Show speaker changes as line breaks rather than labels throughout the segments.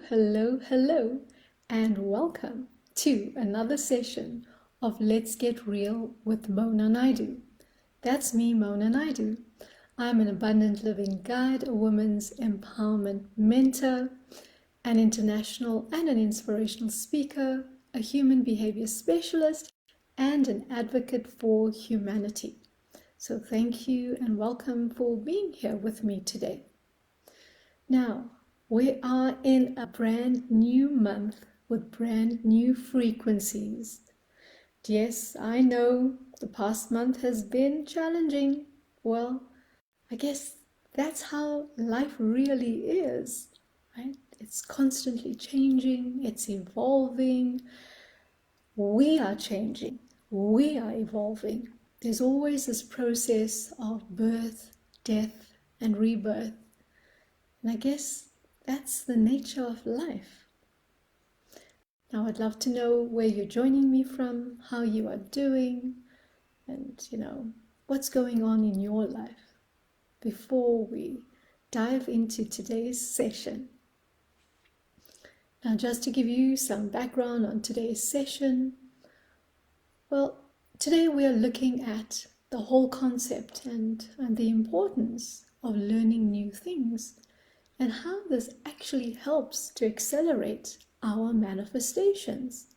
Hello, and welcome to another session of Let's Get Real with Mona Naidoo. That's me, Mona Naidoo. I'm an abundant living guide, a women's empowerment mentor, an international and an inspirational speaker, a human behavior specialist, and an advocate for humanity. So thank you and welcome for being here with me today. Now, we are in a brand new month with brand new frequencies. Yes, I know the past month has been challenging. Well, I guess that's how life really is, right? It's constantly changing, it's evolving. We are changing, we are evolving. There's always this process of birth, death, and rebirth. And I guess that's the nature of life. Now, I'd love to know where you're joining me from, how you are doing, and, what's going on in your life before we dive into today's session. Now, just to give you some background on today's session, well, today we are looking at the whole concept and the importance of learning new things, and how this actually helps to accelerate our manifestations.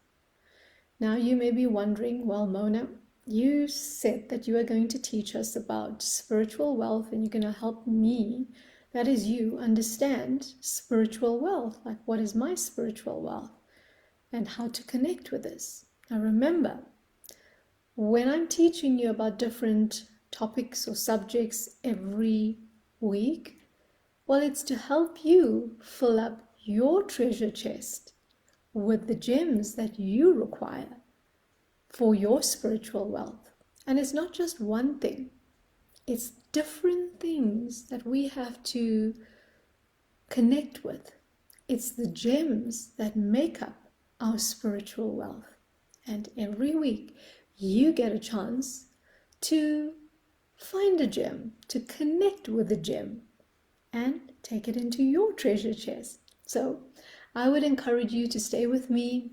Now you may be wondering, well, Mona, you said that you are going to teach us about spiritual wealth and you're going to help me, that is you, understand spiritual wealth. Like, what is my spiritual wealth and how to connect with this? Now remember, when I'm teaching you about different topics or subjects every week, well, it's to help you fill up your treasure chest with the gems that you require for your spiritual wealth. And it's not just one thing. It's different things that we have to connect with. It's the gems that make up our spiritual wealth. And every week you get a chance to find a gem, to connect with a gem, and take it into your treasure chest. So I would encourage you to stay with me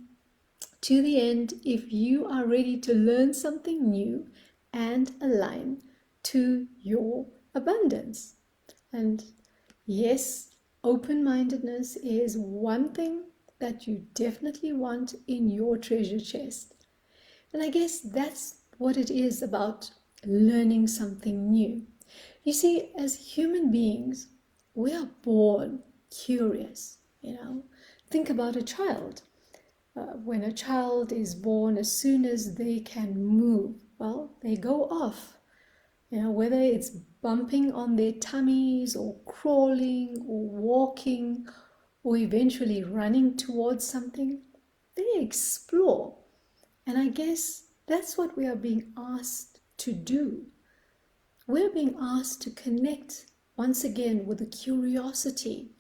to the end if you are ready to learn something new and align to your abundance. And yes, open-mindedness is one thing that you definitely want in your treasure chest. And I guess that's what it is about learning something new. You see, as human beings, we are born curious, Think about a child. When a child is born, as soon as they can move, well, they go off. Whether it's bumping on their tummies or crawling or walking or eventually running towards something, they explore. And I guess that's what we are being asked to do. We're being asked to connect once again with the curiosity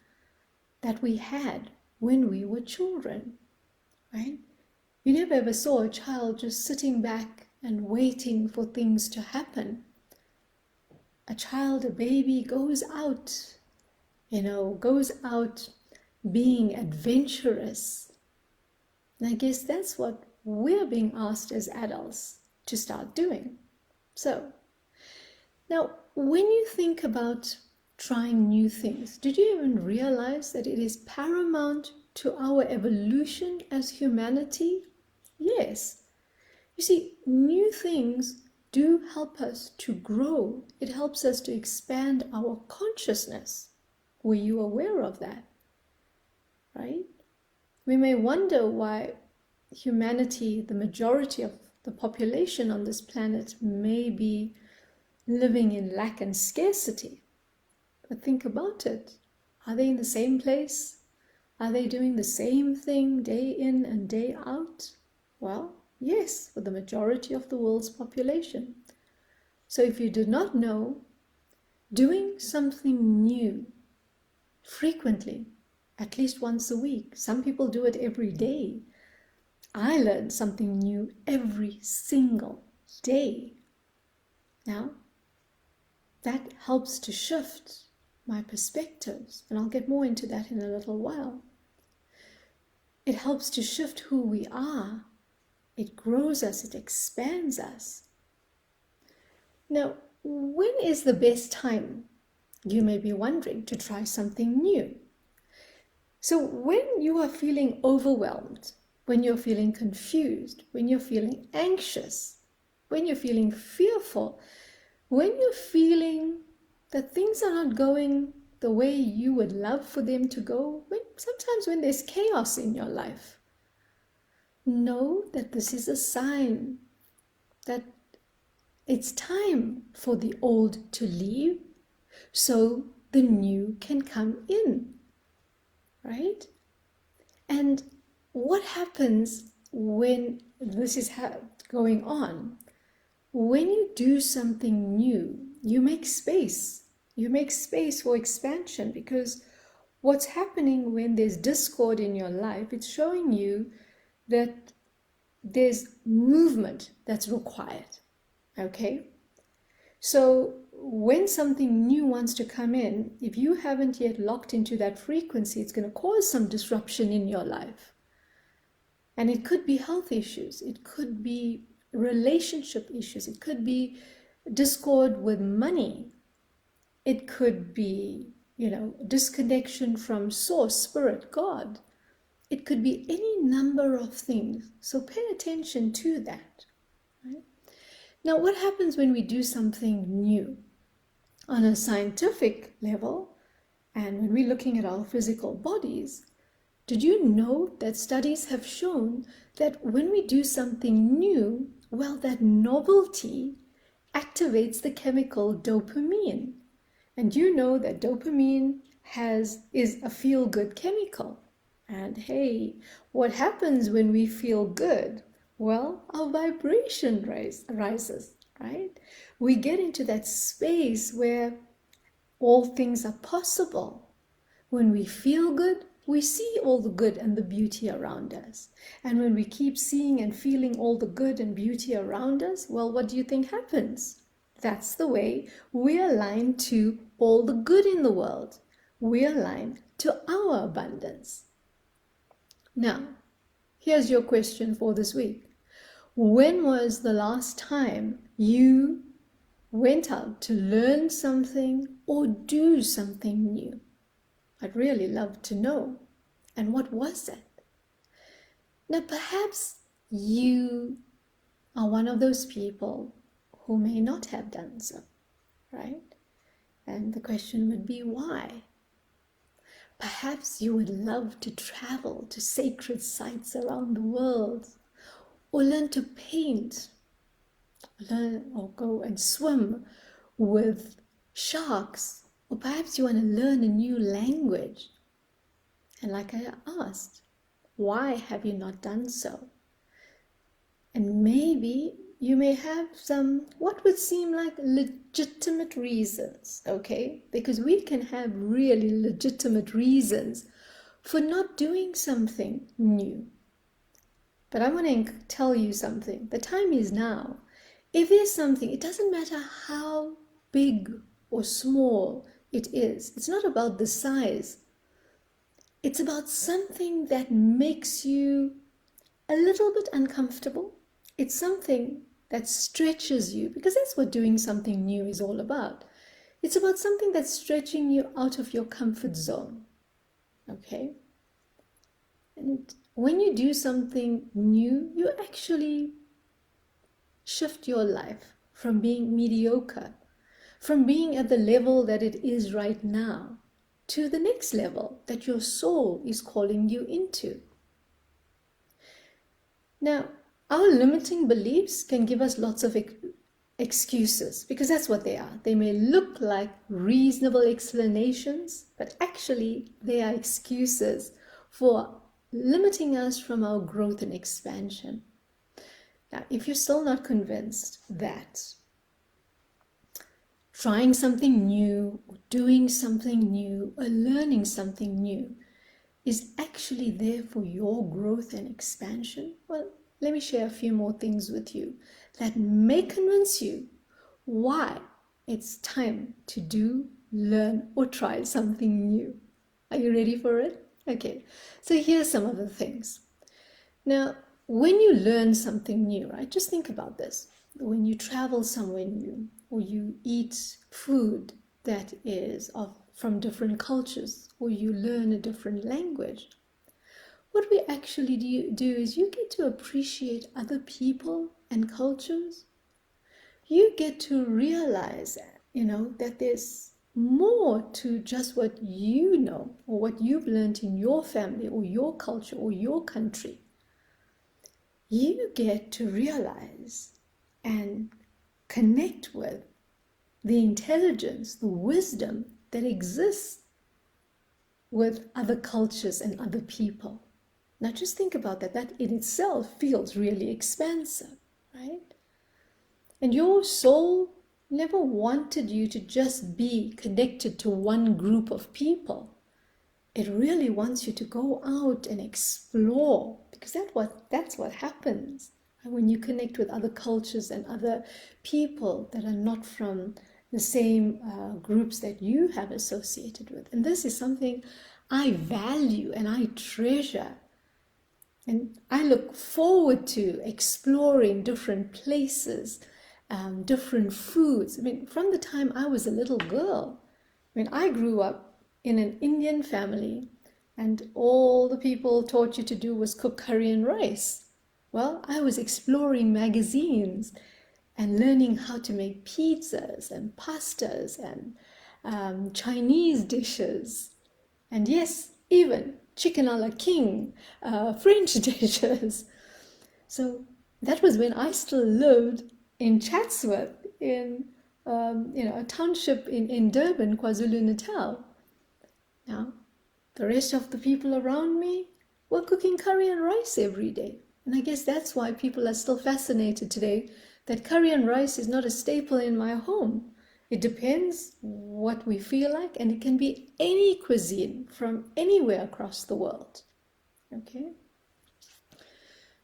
that we had when we were children, right? You never ever saw a child just sitting back and waiting for things to happen. A child, a baby goes out being adventurous. And I guess that's what we're being asked as adults to start doing. So, now, when you think about trying new things, did you even realize that it is paramount to our evolution as humanity? Yes. You see, new things do help us to grow. It helps us to expand our consciousness. Were you aware of that? Right? We may wonder why humanity, the majority of the population on this planet, may be living in lack and scarcity. But think about it. Are they in the same place? Are they doing the same thing day in and day out? Well, yes, for the majority of the world's population. So if you did not know, doing something new frequently, at least once a week, some people do it every day. I learn something new every single day. Now, that helps to shift my perspectives, and I'll get more into that in a little while. It helps to shift who we are. It grows us, it expands us. Now, when is the best time, you may be wondering, to try something new? So when you are feeling overwhelmed, when you're feeling confused, when you're feeling anxious, when you're feeling fearful, when you're feeling that things are not going the way you would love for them to go, sometimes when there's chaos in your life, know that this is a sign that it's time for the old to leave so the new can come in, right? And what happens when this is going on? When you do something new, you make space. You make space for expansion, because what's happening when there's discord in your life, it's showing you that there's movement that's required, okay? So when something new wants to come in, if you haven't yet locked into that frequency, it's going to cause some disruption in your life. And it could be health issues, it could be relationship issues, it could be discord with money, it could be, disconnection from source, spirit, God. It could be any number of things. So pay attention to that. Right? Now, what happens when we do something new? On a scientific level, and when we're looking at our physical bodies, did you know that studies have shown that when we do something new, well, that novelty activates the chemical dopamine. And you know that dopamine is a feel-good chemical. And hey, what happens when we feel good? Well, our vibration rises, right? We get into that space where all things are possible. When we feel good, we see all the good and the beauty around us. And when we keep seeing and feeling all the good and beauty around us, well, what do you think happens? That's the way we align to all the good in the world. We align to our abundance. Now, here's your question for this week. When was the last time you went out to learn something or do something new? I'd really love to know. And what was it? Now, perhaps you are one of those people who may not have done so, right? And the question would be, why? Perhaps you would love to travel to sacred sites around the world, or learn to paint, learn or go and swim with sharks, or perhaps you want to learn a new language. And like I asked, why have you not done so? And maybe you may have some what would seem like legitimate reasons, okay? Because we can have really legitimate reasons for not doing something new. But I want to tell you something. The time is now. If there's something, it doesn't matter how big or small it is. It's not about the size. It's about something that makes you a little bit uncomfortable. It's something that stretches you, because that's what doing something new is all about. It's about something that's stretching you out of your comfort zone. Okay? And when you do something new, you actually shift your life from being mediocre, from being at the level that it is right now, to the next level that your soul is calling you into. Now, our limiting beliefs can give us lots of excuses, because that's what they are. They may look like reasonable explanations, but actually they are excuses for limiting us from our growth and expansion. Now, if you're still not convinced that trying something new, or doing something new, or learning something new is actually there for your growth and expansion, well, let me share a few more things with you that may convince you why it's time to do, learn, or try something new. Are you ready for it? Okay, so here's some of the things. Now, when you learn something new, right, just think about this. When you travel somewhere new or you eat food that is from different cultures or you learn a different language, what we actually do is you get to appreciate other people and cultures. You get to realize, that there's more to just what you know or what you've learned in your family or your culture or your country. You get to realize and connect with the intelligence, the wisdom that exists with other cultures and other people. Now just think about that. That in itself feels really expansive, right? And your soul never wanted you to just be connected to one group of people. It really wants you to go out and explore, because that's what happens when you connect with other cultures and other people that are not from the same groups that you have associated with. And this is something I value and I treasure. And I look forward to exploring different places, different foods. I mean, from the time I was a little girl, I grew up in an Indian family, and all the people taught you to do was cook curry and rice. Well, I was exploring magazines and learning how to make pizzas and pastas and Chinese dishes. And yes, even chicken a la king, French dishes. So that was when I still lived in Chatsworth, in a township in Durban, KwaZulu-Natal. Now, the rest of the people around me were cooking curry and rice every day. And I guess that's why people are still fascinated today that curry and rice is not a staple in my home. It depends what we feel like, and it can be any cuisine from anywhere across the world. Okay?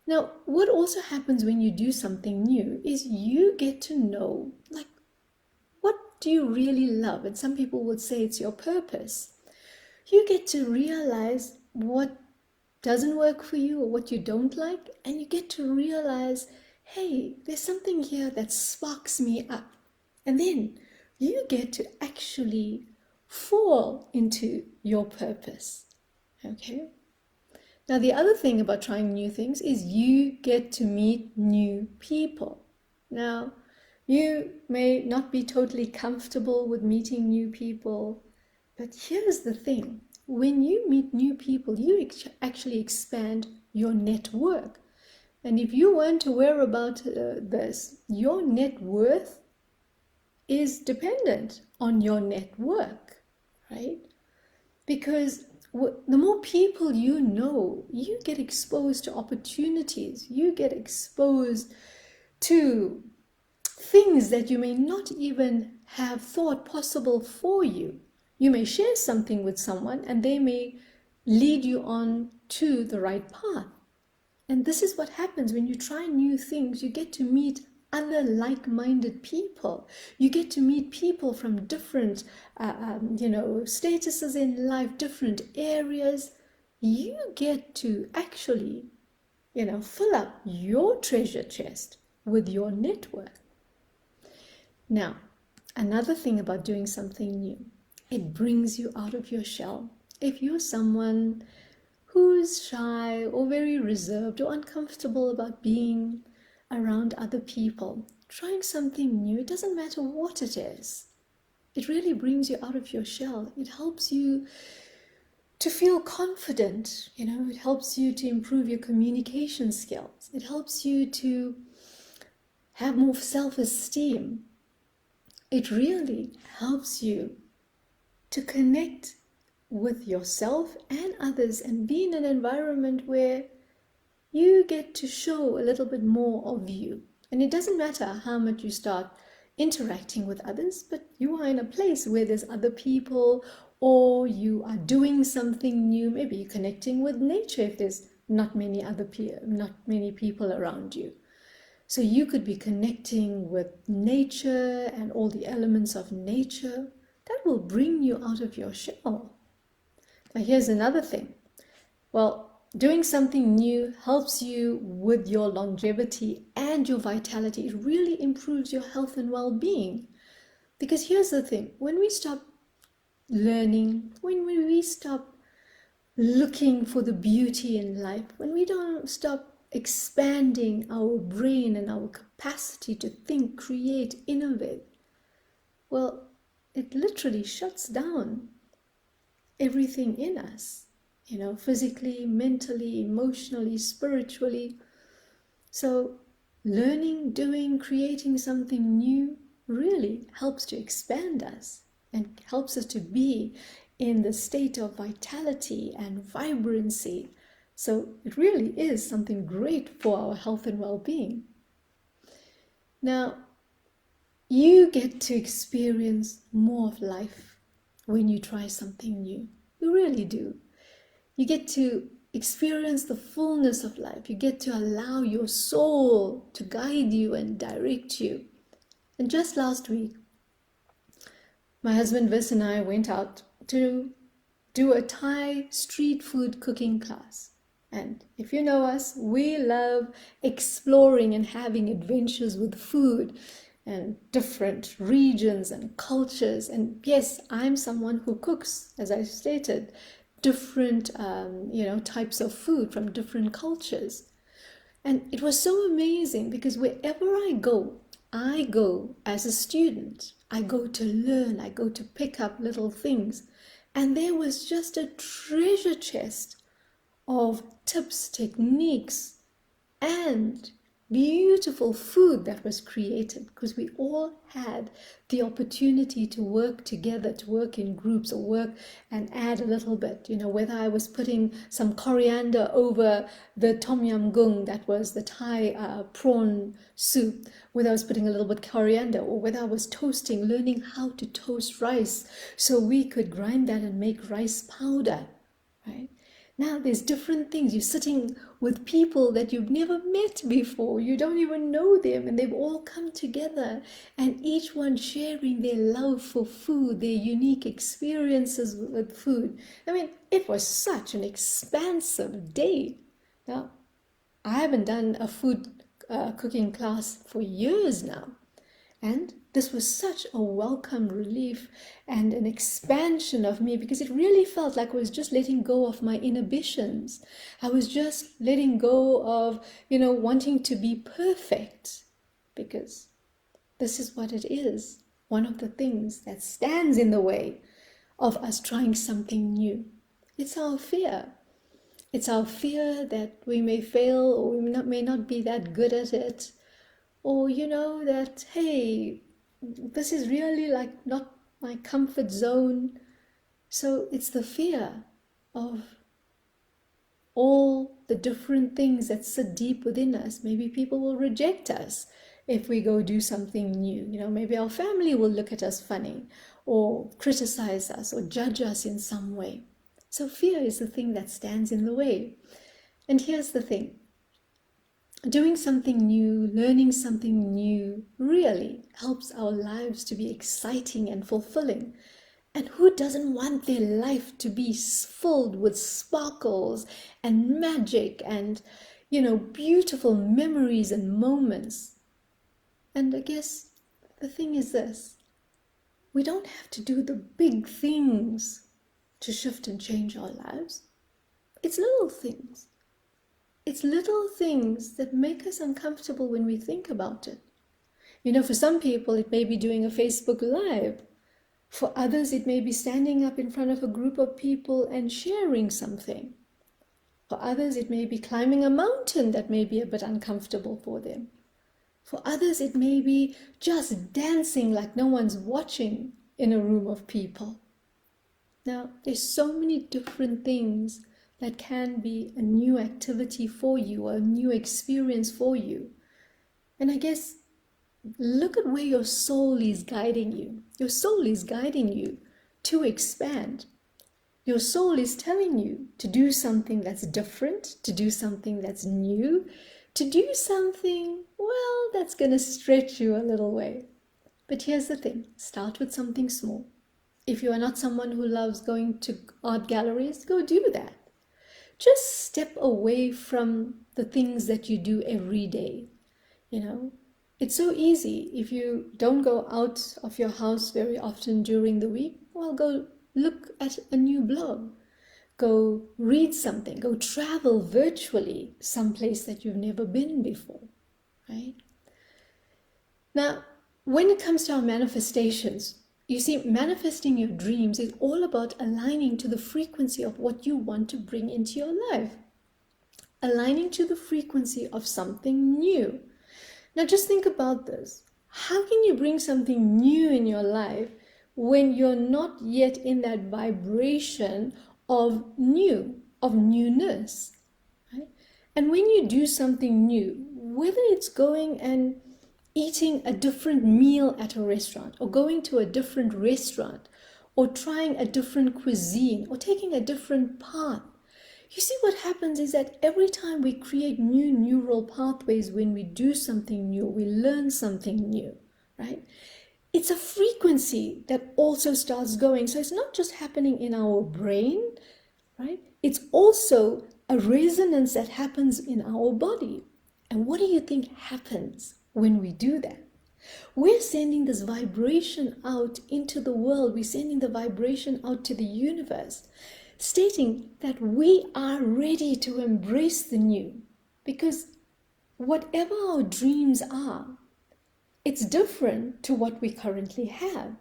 Now, what also happens when you do something new is you get to know, like, what do you really love? And some people would say it's your purpose. You get to realize what doesn't work for you or what you don't like, and you get to realize, hey, there's something here that sparks me up. And then you get to actually fall into your purpose. Okay? Now, the other thing about trying new things is you get to meet new people. Now, you may not be totally comfortable with meeting new people, but here's the thing. When you meet new people, you actually expand your network. And if you weren't aware about this, your net worth is dependent on your network, right? Because the more people you know, you get exposed to opportunities, you get exposed to things that you may not even have thought possible for you. You may share something with someone and they may lead you on to the right path. And this is what happens when you try new things. You get to meet other like-minded people. You get to meet people from different, statuses in life, different areas. You get to actually, fill up your treasure chest with your network. Now, another thing about doing something new, it brings you out of your shell. If you're someone who's shy or very reserved or uncomfortable about being around other people, trying something new, it doesn't matter what it is. It really brings you out of your shell. It helps you to feel confident. It helps you to improve your communication skills. It helps you to have more self-esteem. It really helps you to connect with yourself and others and be in an environment where you get to show a little bit more of you. And it doesn't matter how much you start interacting with others, but you are in a place where there's other people, or you are doing something new. Maybe you're connecting with nature if there's not many people around you. So you could be connecting with nature and all the elements of nature. That will bring you out of your shell. Now here's another thing. Well, doing something new helps you with your longevity and your vitality. It really improves your health and well-being. Because here's the thing, when we stop learning, when we stop looking for the beauty in life, when we don't stop expanding our brain and our capacity to think, create, innovate, well, it literally shuts down everything in us, physically, mentally, emotionally, spiritually. So learning, doing, creating something new really helps to expand us and helps us to be in the state of vitality and vibrancy. So it really is something great for our health and well-being. Now, you get to experience more of life when you try something new. You really do. You get to experience the fullness of life. You get to allow your soul to guide you and direct you. And just last week, my husband Vis and I went out to do a Thai street food cooking class. And if you know us, we love exploring and having adventures with food and different regions and cultures. And yes, I'm someone who cooks, as I stated, different types of food from different cultures. And it was so amazing because wherever I go as a student. I go to learn, I go to pick up little things. And there was just a treasure chest of tips, techniques, and beautiful food that was created because we all had the opportunity to work together, to work in groups or work and add a little bit, whether I was putting some coriander over the tom yum goong, that was the Thai prawn soup, whether I was putting a little bit coriander, or whether I was toasting, learning how to toast rice so we could grind that and make rice powder, right? Now there's different things. You're sitting with people that you've never met before. You don't even know them, and they've all come together, and each one sharing their love for food, their unique experiences with food. I mean, it was such an expansive day. Now, I haven't done a food cooking class for years now. And this was such a welcome relief and an expansion of me because it really felt like I was just letting go of my inhibitions. I was just letting go of, wanting to be perfect, because this is what it is. One of the things that stands in the way of us trying something new. It's our fear. It's our fear that we may fail or we may not be that good at it. Or that, hey, this is really like not my comfort zone. So it's the fear of all the different things that sit deep within us. Maybe people will reject us if we go do something new. Maybe our family will look at us funny or criticize us or judge us in some way. So fear is the thing that stands in the way. And here's the thing. Doing something new, learning something new really helps our lives to be exciting and fulfilling. And who doesn't want their life to be filled with sparkles and magic and, beautiful memories and moments? And I guess the thing is this, we don't have to do the big things to shift and change our lives. It's little things. It's little things that make us uncomfortable when we think about it. For some people, it may be doing a Facebook Live. For others, it may be standing up in front of a group of people and sharing something. For others, it may be climbing a mountain that may be a bit uncomfortable for them. For others, it may be just dancing like no one's watching in a room of people. Now, there's so many different things that can be a new activity for you, or a new experience for you. And I guess, look at where your soul is guiding you. Your soul is guiding you to expand. Your soul is telling you to do something that's different, to do something that's new, to do something, well, that's going to stretch you a little way. But here's the thing, start with something small. If you are not someone who loves going to art galleries, go do that. just step away from the things that you do every day. It's so easy. If you don't go out of your house very often during the week, well, go look at a new blog, go read something, go travel virtually someplace that you've never been before, right? Now, when it comes to our manifestations, you see, manifesting your dreams is all about aligning to the frequency of what you want to bring into your life, aligning to the frequency of something new. Now, just think about this. How can you bring something new in your life when you're not yet in that vibration of new, of newness, right? And when you do something new, whether it's going and eating a different meal at a restaurant, or going to a different restaurant, or trying a different cuisine, or taking a different path, you see, what happens is that every time we create new neural pathways, when we do something new, we learn something new, right? It's a frequency that also starts going. So it's not just happening in our brain, right? It's also a resonance that happens in our body. And what do you think happens when we do that? We're sending this vibration out into the world. We're sending the vibration out to the universe, stating that we are ready to embrace the new, because whatever our dreams are, it's different to what we currently have.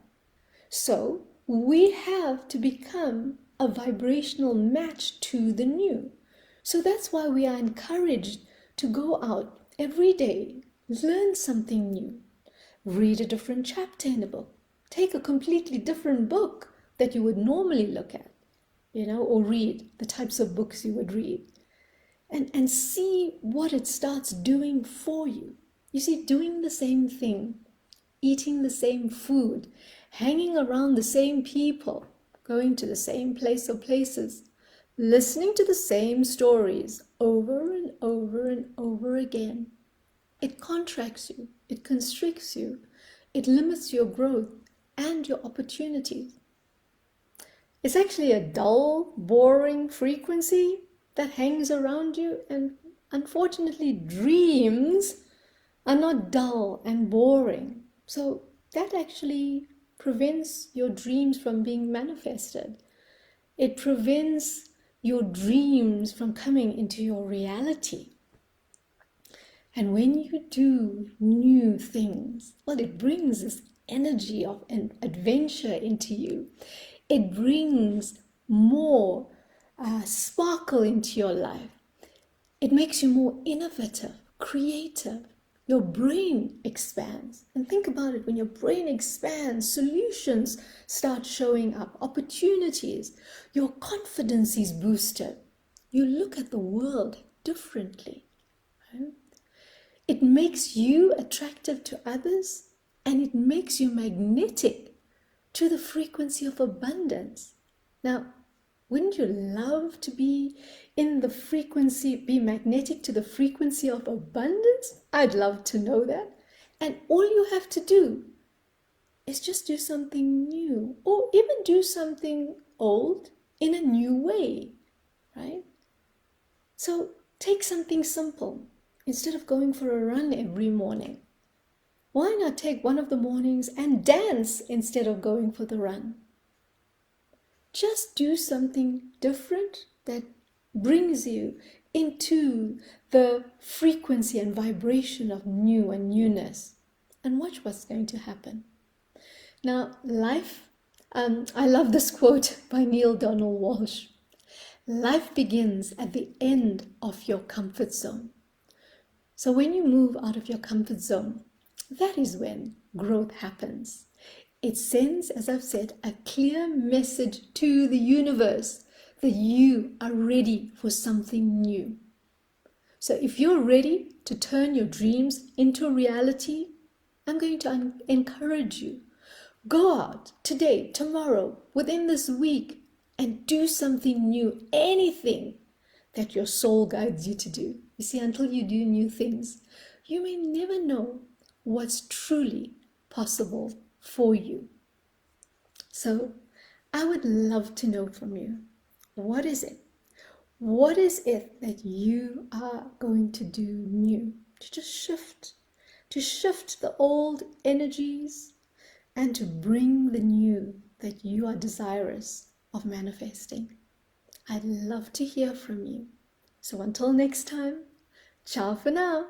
So we have to become a vibrational match to the new. So that's why we are encouraged to go out every day, learn something new, read a different chapter in a book, take a completely different book that you would normally look at, or read the types of books you would read, and see what it starts doing for you. You see, doing the same thing, eating the same food, hanging around the same people, going to the same place or places, listening to the same stories over and over and over again. It contracts you, it constricts you, it limits your growth and your opportunities. It's actually a dull, boring frequency that hangs around you, and unfortunately, dreams are not dull and boring. So that actually prevents your dreams from being manifested. It prevents your dreams from coming into your reality. And when you do new things, well, it brings this energy of an adventure into you. It brings more sparkle into your life. It makes you more innovative, creative. Your brain expands. And think about it, when your brain expands, solutions start showing up, opportunities, your confidence is boosted. You look at the world differently. Right? It makes you attractive to others, and it makes you magnetic to the frequency of abundance. Now, wouldn't you love to be in the frequency, be magnetic to the frequency of abundance? I'd love to know that. And all you have to do is just do something new, or even do something old in a new way, right? So take something simple. Instead of going for a run every morning, why not take one of the mornings and dance instead of going for the run? Just do something different that brings you into the frequency and vibration of new and newness, and watch what's going to happen. Now, I love this quote by Neil Donald Walsh. Life begins at the end of your comfort zone. So when you move out of your comfort zone, that is when growth happens. It sends, as I've said, a clear message to the universe that you are ready for something new. So if you're ready to turn your dreams into reality, I'm going to encourage you. Go out today, tomorrow, within this week, and do something new, anything that your soul guides you to do. You see, until you do new things, you may never know what's truly possible for you. So I would love to know from you, what is it? What is it that you are going to do new? To just shift the old energies and to bring the new that you are desirous of manifesting. I'd love to hear from you. So until next time, ciao for now.